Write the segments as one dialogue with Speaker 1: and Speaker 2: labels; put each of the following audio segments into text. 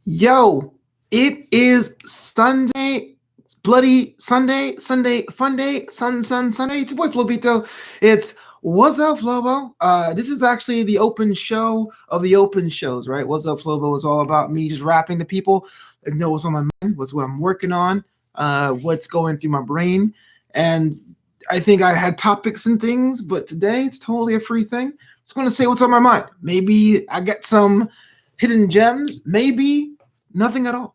Speaker 1: Yo, it is Sunday, bloody Sunday, Sunday fun day, Sunday. It's your boy Flobito. It's Wassup Flobo. This is actually the open show of the open shows, right? Wassup Flobo is all about me just rapping to people and know what's on my mind, what's what I'm working on, what's going through my brain, and I think I had topics and things, but today it's totally a free thing. It's going to say what's on my mind. Maybe I get some hidden gems, maybe nothing at all.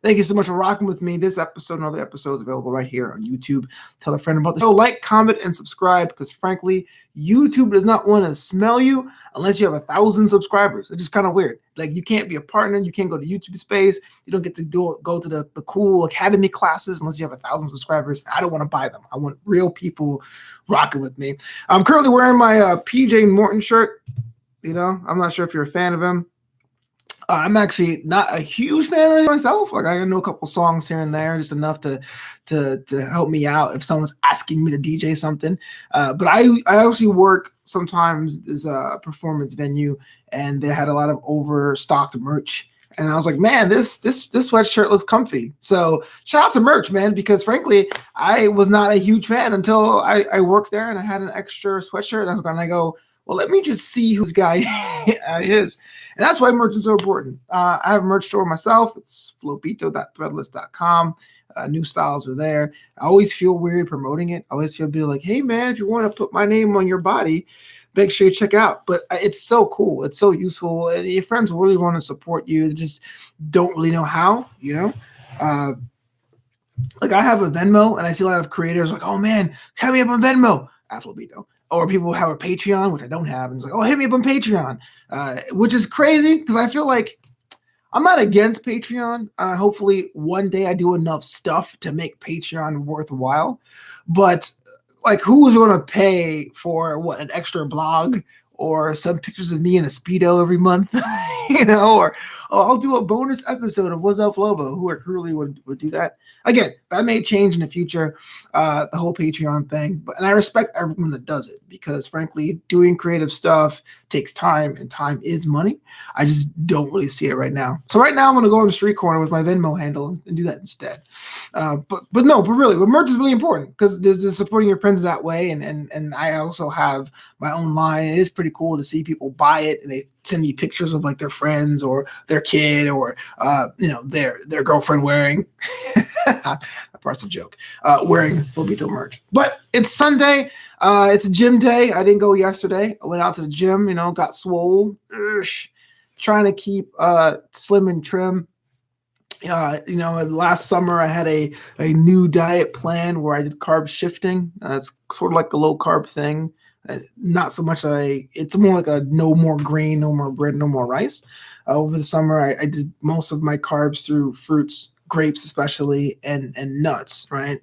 Speaker 1: Thank you so much for rocking with me. This episode and other episodes available right here on YouTube. Tell a friend about the show. Like, comment, and subscribe because, frankly, YouTube does not want to smell you unless you have 1,000 subscribers. It's just kind of weird. Like, you can't be a partner. You can't go to YouTube Space. You don't get to go to the cool academy classes unless you have 1,000 subscribers. I don't want to buy them. I want real people rocking with me. I'm currently wearing my PJ Morton shirt. You know, I'm not sure if you're a fan of him. I'm actually not a huge fan of myself. Like I know a couple songs here and there, just enough to help me out if someone's asking me to DJ something. But I actually work sometimes as a performance venue, and they had a lot of overstocked merch. And I was like, man, this sweatshirt looks comfy. So shout out to merch, man, because frankly, I was not a huge fan until I worked there and I had an extra sweatshirt. And I was going to go, well, let me just see who this guy is. And that's why merch is so important. I have a merch store myself. It's flobito.threadless.com. New styles are there. I always feel weird promoting it. I always feel like, hey, man, if you want to put my name on your body, make sure you check out. But it's so cool. It's so useful. And your friends really want to support you. They just don't really know how, you know? Like I have a Venmo, and I see a lot of creators like, oh, man, hit me up on Venmo. At Flobito. Or people have a Patreon, which I don't have, and it's like, oh, hit me up on Patreon, which is crazy because I feel like I'm not against Patreon. Hopefully one day I do enough stuff to make Patreon worthwhile. But like, who's going to pay for an extra blog or some pictures of me in a Speedo every month, you know, or I'll do a bonus episode of Wassup Flobo. Who really would do that? Again, that may change in the future, the whole Patreon thing. And I respect everyone that does it because, frankly, doing creative stuff takes time, and time is money. I just don't really see it right now. So right now, I'm going to go on the street corner with my Venmo handle and do that instead. But merch is really important because there's supporting your friends that way. And I also have my own line. It is pretty cool to see people buy it and they send me pictures of like their friends or their kid or their girlfriend wearing that part's a joke, wearing Flobito merch. But it's Sunday, it's a gym day. I didn't go yesterday. I went out to the gym, got swole. Trying to keep slim and trim. Last summer I had a new diet plan where I did carb shifting. It's sort of like a low carb thing. Not so much it's more like a no more grain, no more bread, no more rice. Over the summer, I did most of my carbs through fruits, grapes especially, and nuts, right?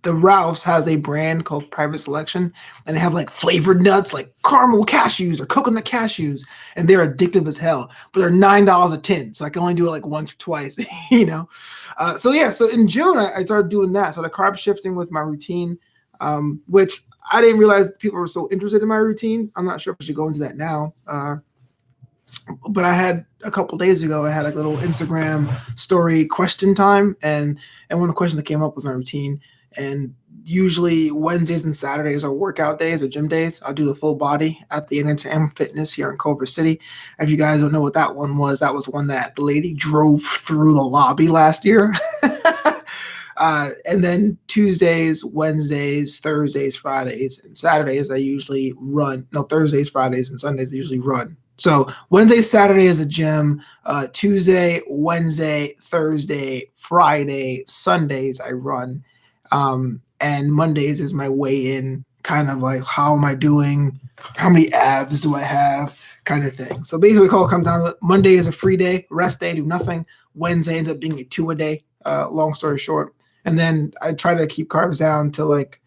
Speaker 1: The Ralph's has a brand called Private Selection, and they have like flavored nuts like caramel cashews or coconut cashews, and they're addictive as hell, but they're $9 a tin, so I can only do it like once or twice, So in June, I started doing that. So the carb shifting with my routine, which I didn't realize people were so interested in my routine. I'm not sure if I should go into that now. But I had a couple days ago, I had a little Instagram story question time. And one of the questions that came up was my routine. And usually Wednesdays and Saturdays are workout days or gym days. I'll do the full body at the NHM Fitness here in Culver City. If you guys don't know what that one was, that was one that the lady drove through the lobby last year. And then Tuesdays, Wednesdays, Thursdays, Fridays, and Saturdays, I usually run. No, Thursdays, Fridays, and Sundays, I usually run. So Wednesday, Saturday is a gym. Tuesday, Wednesday, Thursday, Friday, Sundays, I run. And Mondays is my weigh-in, kind of like, how am I doing? How many abs do I have? Kind of thing. So basically, it comes down to Monday is a free day, rest day, do nothing. Wednesday ends up being a 2-a-day, long story short. And then I try to keep carbs down to like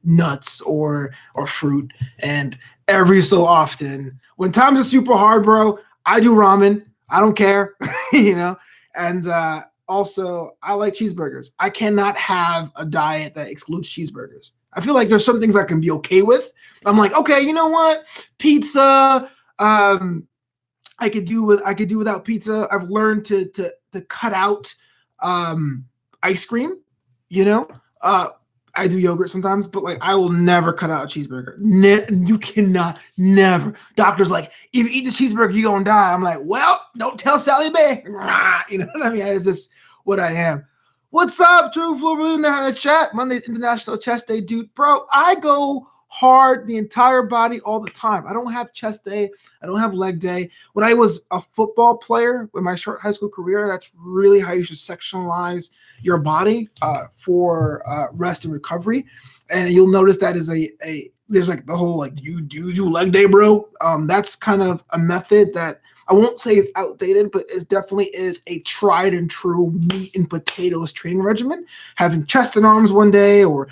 Speaker 1: nuts or fruit. And every so often, when times are super hard, bro, I do ramen. I don't care, And also, I like cheeseburgers. I cannot have a diet that excludes cheeseburgers. I feel like there's some things I can be okay with. I'm like, okay, you know what? Pizza, I could do without pizza. I've learned to cut out ice cream, you know. I do yogurt sometimes, but like I will never cut out a cheeseburger. You cannot, never. Doctor's like, if you eat the cheeseburger, you're gonna die. I'm like, well, don't tell Sally Mae. You know what I mean? It's just what I am. What's up, True Flu Balloon in the chat? Monday's International Chest Day, dude. Bro, I go hard the entire body all the time. I don't have chest day. I don't have leg day. When I was a football player in my short high school career, that's really how you should sectionalize your body for rest and recovery. And you'll notice that is there's like the whole like, do you do leg day, bro? That's kind of a method that I won't say it's outdated, but it definitely is a tried and true meat and potatoes training regimen. Having chest and arms one day or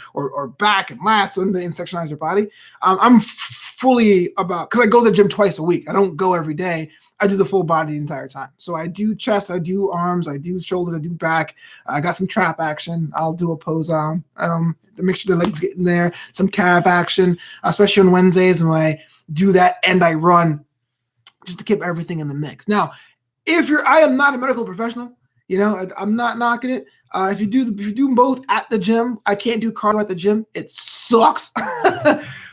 Speaker 1: back and lats one day and sectionize your body. I'm fully about, because I go to the gym twice a week. I don't go every day. I do the full body the entire time. So I do chest, I do arms, I do shoulders, I do back. I got some trap action. I'll do a pose arm to make sure the legs get in there. Some calf action, especially on Wednesdays when I do that and I run, just to keep everything in the mix. Now, I am not a medical professional, you know, I'm not knocking it. If you do both at the gym, I can't do cardio at the gym. It sucks.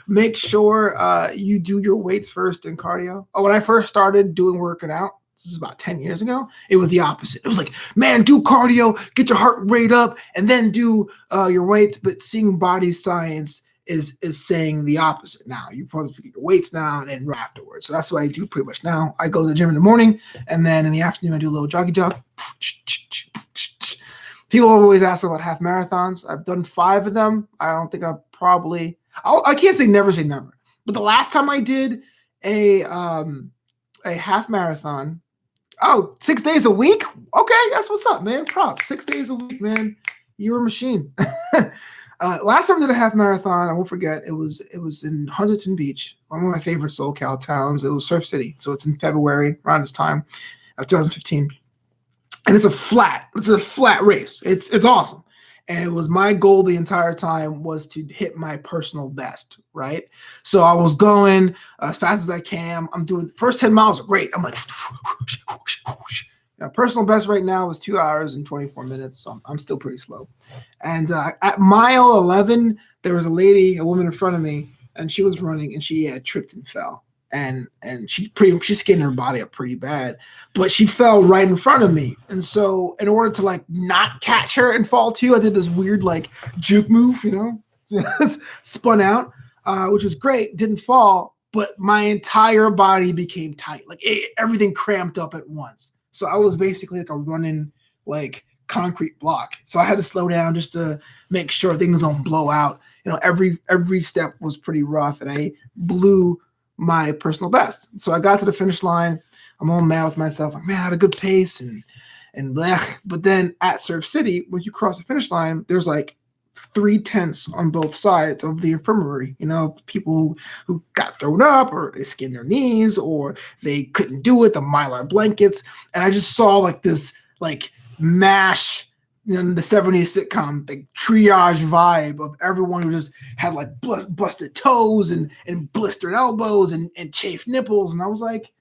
Speaker 1: Make sure you do your weights first and cardio. When I first started working out, this is about 10 years ago, it was the opposite. It was like, man, do cardio, get your heart rate up, and then do your weights. But seeing body science is saying the opposite. Now you probably put your weights down and run afterwards. So that's what I do pretty much now. I go to the gym in the morning, and then in the afternoon I do a little joggy jog. People always ask about half marathons. I've done 5 of them. I don't think I can't say never, but the last time I did a half marathon, 6 days a week. Okay, that's what's up, man. Props. 6 days a week, man. You're a machine. Last time I did a half marathon, I won't forget, it was in Huntington Beach, one of my favorite SoCal towns. It was Surf City. So it's in February, around this time of 2015. And it's a flat race. It's awesome. And it was my goal the entire time was to hit my personal best, right? So I was going as fast as I can. I'm doing the first 10 miles are great. I'm like, personal best right now is 2 hours and 24 minutes. So I'm still pretty slow. And at mile 11, there was a woman in front of me, and she was running, and she tripped and fell. And she skinned her body up pretty bad, but she fell right in front of me. And so in order to like not catch her and fall too, I did this weird like juke move, you know, spun out, which was great. Didn't fall, but my entire body became tight. Like everything cramped up at once. So I was basically like a running like concrete block. So I had to slow down just to make sure things don't blow out. You know, every step was pretty rough, and I blew my personal best. So I got to the finish line. I'm all mad with myself. Like, man, I had a good pace and blah. But then at Surf City, when you cross the finish line, there's like 3 tents on both sides of the infirmary. You know, people who got thrown up, or they skinned their knees, or they couldn't do it, the Mylar blankets. And I just saw like this like MASH, you know, the 70s sitcom, the triage vibe of everyone who just had like busted toes and blistered elbows and chafed nipples. And I was like,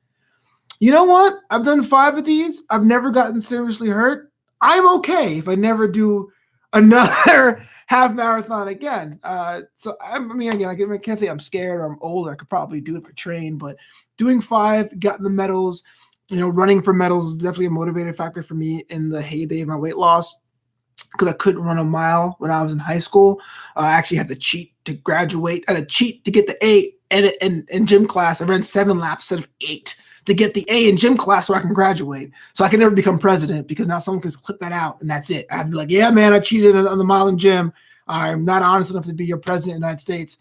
Speaker 1: you know what? I've done 5 of these. I've never gotten seriously hurt. I'm okay if I never do another half marathon again. So I mean, again, I can't say I'm scared or I'm old. I could probably do it for train, but doing 5, gotten the medals, you know, running for medals is definitely a motivating factor for me in the heyday of my weight loss. Because I couldn't run a mile when I was in high school. I actually had to cheat to graduate. I had to cheat to get the A in gym class. I ran 7 laps instead of 8 to get the A in gym class so I can graduate. So I can never become president because now someone can clip that out and that's it. I have to be like, yeah, man, I cheated on the mile in gym. I'm not honest enough to be your president of the United States.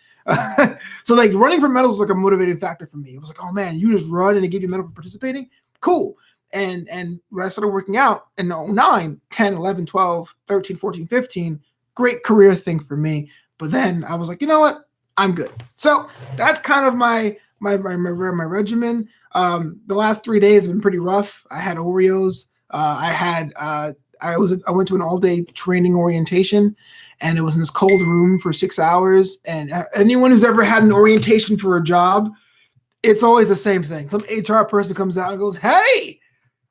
Speaker 1: So like running for medals was like a motivating factor for me. It was like, oh man, you just run and they give you a medal for participating? Cool. And when I started working out in 09, 10, 11, 12, 13, 14, 15, great career thing for me. But then I was like, you know what? I'm good. So that's kind of my regimen. The last 3 days have been pretty rough. I had Oreos. I went to an all-day training orientation, and it was in this cold room for 6 hours. And anyone who's ever had an orientation for a job, It's always the same thing. Some HR person comes out and goes, hey,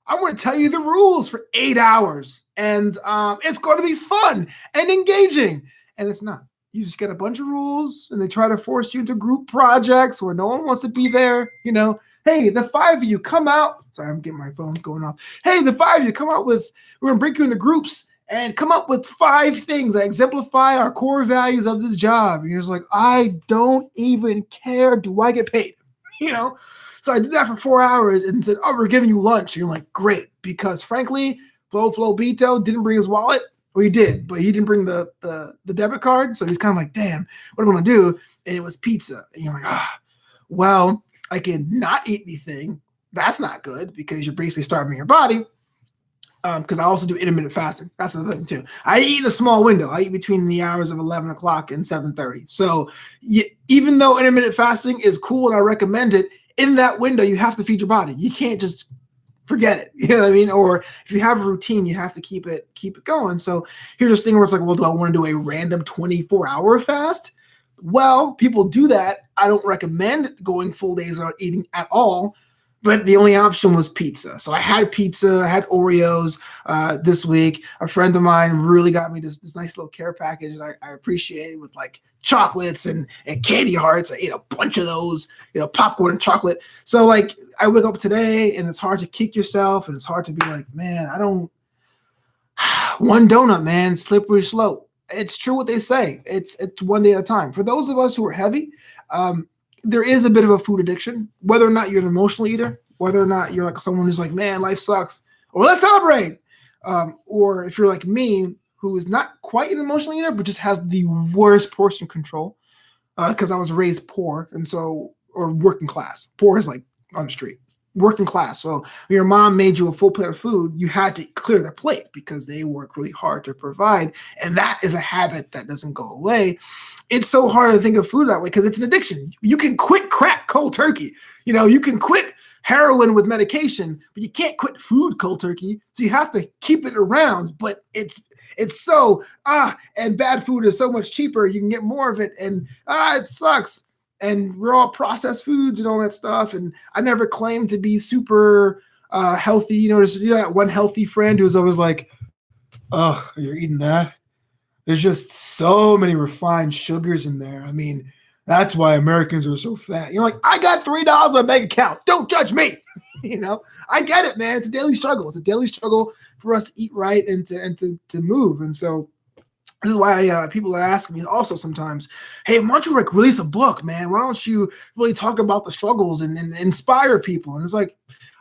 Speaker 1: I'm going to tell you the rules for 8 hours, and it's going to be fun and engaging. And it's not. You just get a bunch of rules, and they try to force you into group projects where no one wants to be there. You know, hey, the 5 of you come out. Sorry, I'm getting my phone's going off. Hey, the 5 of you come out with, we're going to break you into groups and come up with 5 things that exemplify our core values of this job. And you're just like, I don't even care. Do I get paid? You know? So I did that for 4 hours and said, oh, we're giving you lunch. And you're like, great. Because frankly, Flobito didn't bring his wallet. Well, he did, but he didn't bring the debit card. So he's kind of like, damn, what am I going to do? And it was pizza. And you're like, well, I can not eat anything. That's not good because you're basically starving your body. Because I also do intermittent fasting. That's the thing too. I eat in a small window. I eat between the hours of 11 o'clock and 7:30. So even though intermittent fasting is cool and I recommend it, in that window, you have to feed your body. You can't just forget it. You know what I mean? Or if you have a routine, you have to keep it going. So here's this thing where it's like, well, do I want to do a random 24-hour fast? Well, people do that. I don't recommend going full days without eating at all. But the only option was pizza. So I had pizza, I had Oreos this week. A friend of mine really got me this nice little care package that I appreciate with like chocolates and candy hearts. I ate a bunch of those, popcorn and chocolate. So like I wake up today and it's hard to kick yourself and it's hard to be like, man, I don't, one donut, man, slippery slope. It's true what they say. It's one day at a time. For those of us who are heavy, there is a bit of a food addiction, whether or not you're an emotional eater, whether or not you're like someone who's like, man, life sucks, or let's celebrate. Or if you're like me, who is not quite an emotional eater, but just has the worst portion control because I was raised poor. And so, or working class. Poor is like on the street. Working class. So when your mom made you a full plate of food, you had to clear the plate because they work really hard to provide. And that is a habit that doesn't go away. It's so hard to think of food that way because it's an addiction. You can quit crack cold turkey. You can quit heroin with medication, but you can't quit food cold turkey. So you have to keep it around. But it's so, and bad food is so much cheaper. You can get more of it. And it sucks. And we're all processed foods and all that stuff. And I never claimed to be super healthy. There's that one healthy friend who's always like, oh, you're eating that? There's just so many refined sugars in there. I mean, that's why Americans are so fat. You're like, I got $3 in my bank account. Don't judge me. I get it, man. It's a daily struggle. It's a daily struggle for us to eat right and to move. And so this is why people are asking me also sometimes, hey, why don't you release a book, man? Why don't you really talk about the struggles and inspire people? And it's like,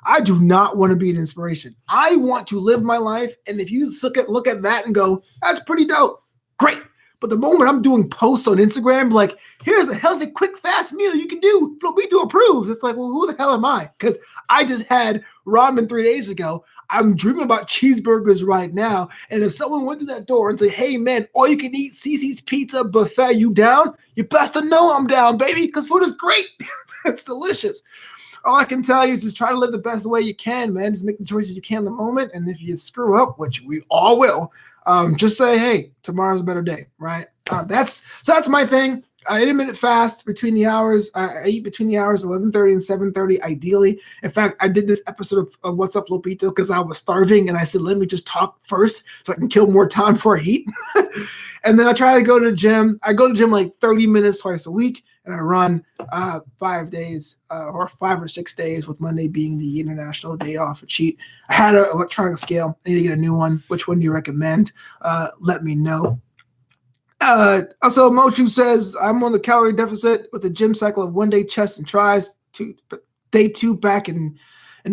Speaker 1: I do not want to be an inspiration. I want to live my life. And if you look at that and go, that's pretty dope, great. But the moment I'm doing posts on Instagram, like, here's a healthy, quick, fast meal you can do, Flobito approves. It's like, well, who the hell am I? Because I just had ramen 3 days ago. I'm dreaming about cheeseburgers right now. And if someone went through that door and said, hey, man, all you can eat Cece's Pizza Buffet, you down? You best to know I'm down, baby, because food is great. It's delicious. All I can tell you is just try to live the best way you can, man. Just make the choices you can in the moment. And if you screw up, which we all will, just say, hey, tomorrow's a better day, right? That's my thing. I intermittent fast between the hours. I eat between the hours 11:30 and 7:30, ideally. In fact, I did this episode of Wassup Flobo because I was starving, and I said, let me just talk first so I can kill more time before I eat. And then I try to go to the gym. I go to the gym like 30 minutes twice a week, and I run 5 days or 5 or 6 days, with Monday being the international day off, a cheat. I had an electronic scale. I need to get a new one. Which one do you recommend? Let me know. Also, Mochu says, I'm on the calorie deficit with a gym cycle of 1 day chest and tries, day 2 back and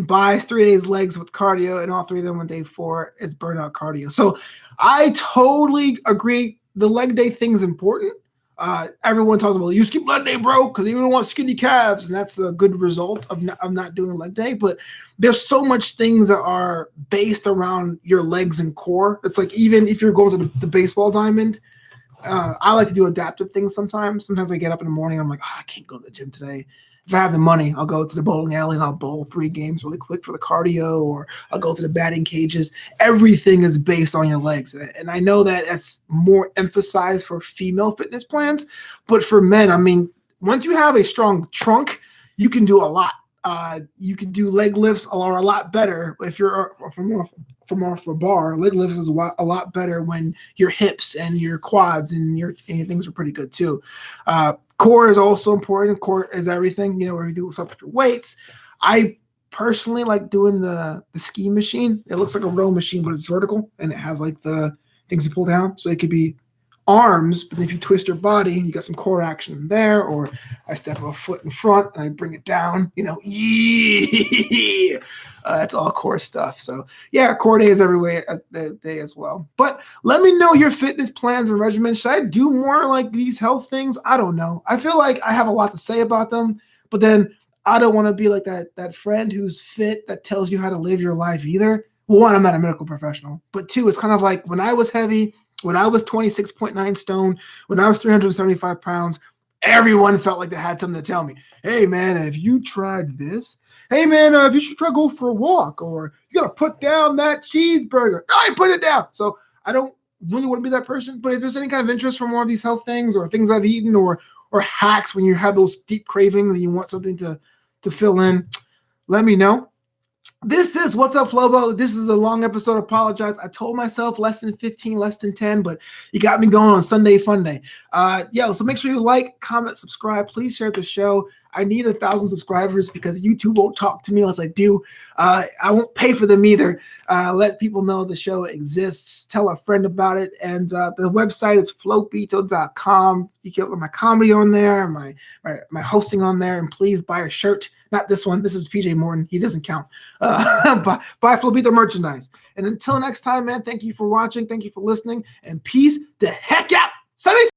Speaker 1: buys, 3 days legs with cardio, and all 3 of them on day 4 is burnout cardio. So I totally agree. The leg day thing is important. Everyone talks about, you skip leg day, bro, because you don't want skinny calves, and that's a good result of not doing leg day. But there's so much things that are based around your legs and core. It's like, even if you're going to the baseball diamond, I like to do adaptive things sometimes. Sometimes I get up in the morning and I'm like, I can't go to the gym today. If I have the money, I'll go to the bowling alley and I'll bowl 3 games really quick for the cardio, or I'll go to the batting cages. Everything is based on your legs. And I know that that's more emphasized for female fitness plans, but for men, I mean, once you have a strong trunk, you can do a lot. You can do leg lifts a lot better if you're from off a bar. Leg lifts is a lot better when your hips and your quads and your things are pretty good too. Core is also important. Core is everything. You know, where you do stuff with your weights. I personally like doing the ski machine. It looks like a row machine, but it's vertical and it has like the things you pull down. So it could be arms, but if you twist your body, you got some core action in there. Or I step a foot in front and I bring it down. You know, that's all core stuff. So yeah, core day is every day as well. But let me know your fitness plans and regimens. Should I do more like these health things? I don't know. I feel like I have a lot to say about them, but then I don't want to be like that friend who's fit that tells you how to live your life either. One, I'm not a medical professional, but two, it's kind of like when I was heavy, when I was 26.9 stone, when I was 375 pounds, everyone felt like they had something to tell me. Hey, man, have you tried this? Hey, man, you should try go for a walk, or you got to put down that cheeseburger. I put it down. So I don't really want to be that person, but if there's any kind of interest for more of these health things or things I've eaten or hacks when you have those deep cravings and you want something to fill in, let me know. This is Wassup Flobo. This is a long episode. Apologize. I told myself less than 15, less than 10, but you got me going on Sunday Fun Day. So make sure you like, comment, subscribe. Please share the show. I need 1,000 subscribers because YouTube won't talk to me unless I do. I won't pay for them either. Let people know the show exists. Tell a friend about it. And the website is flopito.com. You can get my comedy on there, my hosting on there, and please buy a shirt. Not this one. This is PJ Morton. He doesn't count. Buy Flopito merchandise. And until next time, man, thank you for watching. Thank you for listening. And peace the heck out. Sunday.